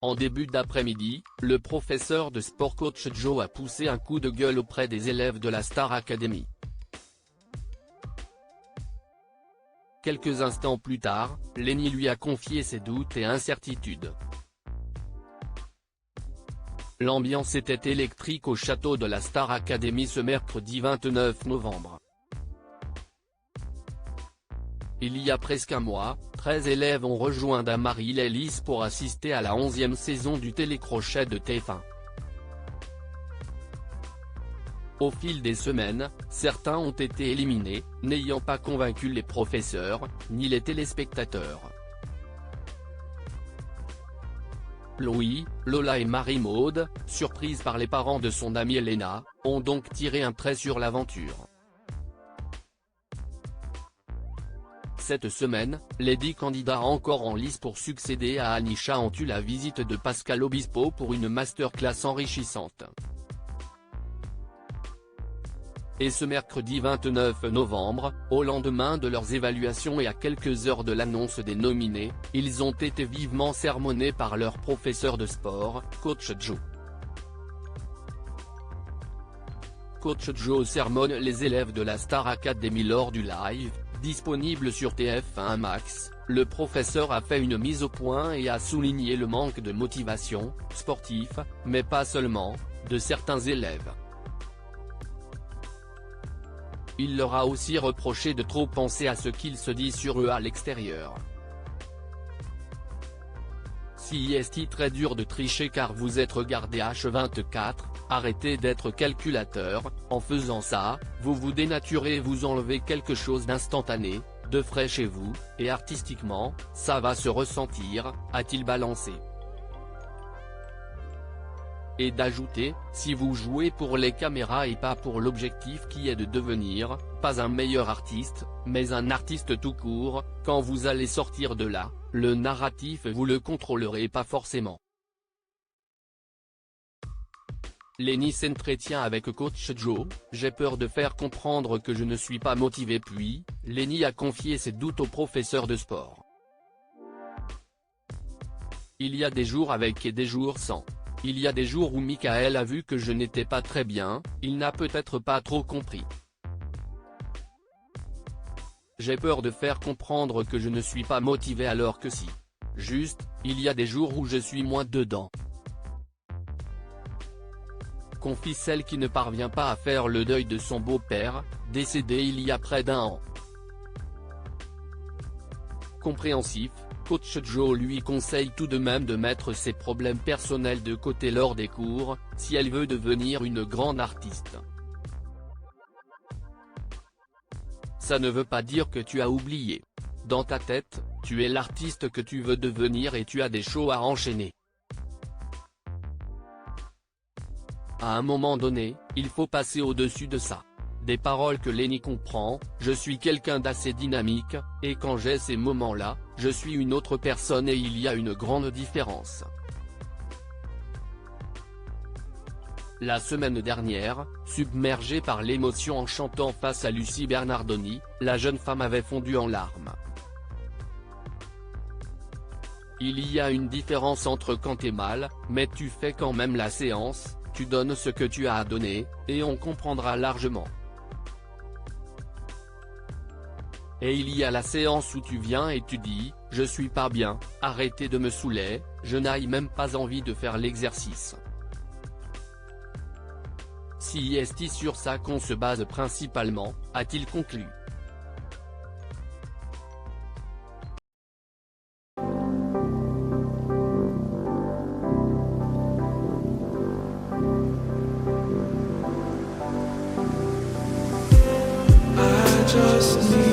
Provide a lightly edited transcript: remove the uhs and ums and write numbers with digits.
En début d'après-midi, le professeur de sport coach Joe a poussé un coup de gueule auprès des élèves de la Star Academy. Quelques instants plus tard, Lenny lui a confié ses doutes et incertitudes. L'ambiance était électrique au château de la Star Academy ce mercredi 29 novembre. Il y a presque un mois, 13 élèves ont rejoint Damari Lélis pour assister à la 11e saison du télécrochet de TF1. Au fil des semaines, certains ont été éliminés, n'ayant pas convaincu les professeurs, ni les téléspectateurs. Louis, Lola et Marie-Maude, surprises par les parents de son amie Elena, ont donc tiré un trait sur l'aventure. Cette semaine, les 10 candidats encore en lice pour succéder à Anisha ont eu la visite de Pascal Obispo pour une masterclass enrichissante. Et ce mercredi 29 novembre, au lendemain de leurs évaluations et à quelques heures de l'annonce des nominés, ils ont été vivement sermonnés par leur professeur de sport, coach Joe. Coach Joe sermonne les élèves de la Star Academy lors du live, disponible sur TF1 Max. Le professeur a fait une mise au point et a souligné le manque de motivation, sportif, mais pas seulement, de certains élèves. Il leur a aussi reproché de trop penser à ce qu'il se dit sur eux à l'extérieur. Si est très dur de tricher car vous êtes regardé H24, arrêtez d'être calculateur, en faisant ça, vous vous dénaturez et vous enlevez quelque chose d'instantané, de frais chez vous, et artistiquement, ça va se ressentir, a-t-il balancé. Et d'ajouter, si vous jouez pour les caméras et pas pour l'objectif qui est de devenir, pas un meilleur artiste, mais un artiste tout court, quand vous allez sortir de là, le narratif vous le contrôlerez pas forcément. Lenny s'entretient avec coach Joe, j'ai peur de faire comprendre que je ne suis pas motivé puis, Lenny a confié ses doutes au professeur de sport. Il y a des jours avec et des jours sans. Il y a des jours où Michael a vu que je n'étais pas très bien, il n'a peut-être pas trop compris. J'ai peur de faire comprendre que je ne suis pas motivé alors que si. Juste, il y a des jours où je suis moins dedans. Confie celle qui ne parvient pas à faire le deuil de son beau-père, décédé il y a près d'un an. Compréhensif, coach Joe lui conseille tout de même de mettre ses problèmes personnels de côté lors des cours, si elle veut devenir une grande artiste. Ça ne veut pas dire que tu as oublié. Dans ta tête, tu es l'artiste que tu veux devenir et tu as des shows à enchaîner. À un moment donné, il faut passer au-dessus de ça. Des paroles que Lenny comprend, je suis quelqu'un d'assez dynamique, et quand j'ai ces moments-là, je suis une autre personne et il y a une grande différence. La semaine dernière, submergée par l'émotion en chantant face à Lucie Bernardoni, la jeune femme avait fondu en larmes. Il y a une différence entre quand t'es mal, mais tu fais quand même la séance, tu donnes ce que tu as à donner, et on comprendra largement. Et il y a la séance où tu viens et tu dis, je suis pas bien, arrêtez de me saouler, je n'ai même pas envie de faire l'exercice. Si est sur ça qu'on se base principalement, a-t-il conclu. Just need